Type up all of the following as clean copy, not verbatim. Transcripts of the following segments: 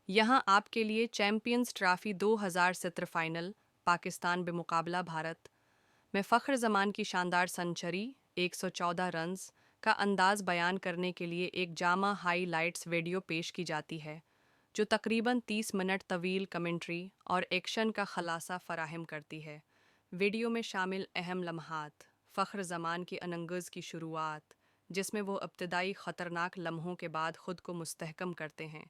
यहाँ आपके लिए चैम्पियंस ट्रॉफी 2017 फाइनल पाकिस्तान बेमुकाबला भारत में फ़ख्र ज़मान की शानदार सेंचुरी 114 रन्स का अंदाज़ बयान करने के लिए एक जामा हाईलाइट्स वीडियो पेश की जाती है जो तकरीबन 30 मिनट तवील कमेंट्री और एक्शन का खलासा फराहम करती है। वीडियो में शामिल अहम लम्हात: फ़ख्र ज़मान की अनंगज़ की शुरुआत जिसमें वो इब्तदाई ख़तरनाक लम्हों के बाद ख़ुद को मुस्तहकम करते हैं,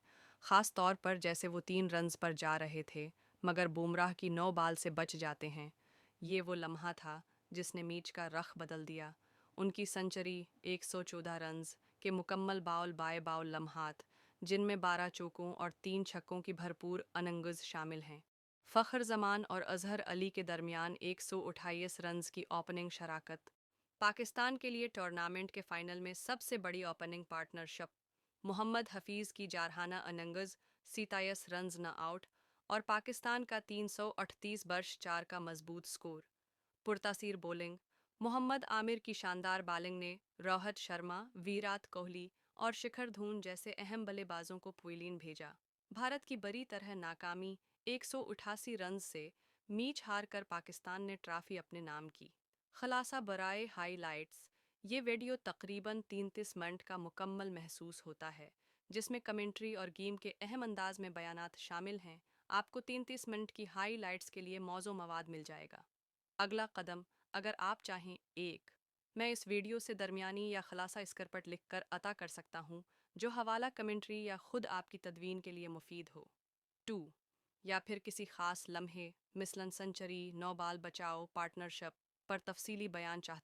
ख़ास तौर पर जैसे वो 3 रन्स पर जा रहे थे मगर बुमराह की 9 बाल से बच जाते हैं। ये वो लम्हा था जिसने मैच का रख बदल दिया। उनकी सेंचुरी 114 रन्स के मुकम्मल बाउल बाय बाउल लम्हात जिनमें 12 चौकों और 3 छक्कों की भरपूर अनंगज़ शामिल हैं। फ़ख्र ज़मान और अज़हर अली के दरमियान 128 रन्स की ओपनिंग शराकत पाकिस्तान के लिए टूर्नामेंट के फाइनल में सबसे बड़ी ओपनिंग पार्टनरशिप। मोहम्मद हफीज़ की जारहाना अनंगज़ 27 रन्स न आउट और पाकिस्तान का 338 बर्श 4 का मजबूत स्कोर। पुरतासीर बॉलिंग: मोहम्मद आमिर की शानदार बॉलिंग ने रोहित शर्मा, विराट कोहली और शिखर धवन जैसे अहम बल्लेबाजों को पुईलीन भेजा। भारत की बड़ी तरह नाकामी 188 रन से मैच हार कर पाकिस्तान ने ट्रॉफी अपने नाम की। खलासा बराए हाईलाइट्स: ये वीडियो तकरीबन 33 मिनट का मुकम्मल महसूस होता है जिसमें कमेंट्री और गेम के अहम अंदाज में बयानात शामिल हैं। आपको 33 मिनट की हाईलाइट्स के लिए मौजू मवाद मिल जाएगा। अगला कदम: अगर आप चाहें, एक, मैं इस वीडियो से दरमियानी या खलासा स्करपट लिख कर अता कर सकता हूँ जो हवाला कमेंट्री या खुद आपकी तदवीन के लिए मुफीद हो। टू, या फिर किसी खास लम्हे मिसलन सेंचुरी, 9 बाल बचाओ, पार्टनरशिप पर तफसीली बयान चाहते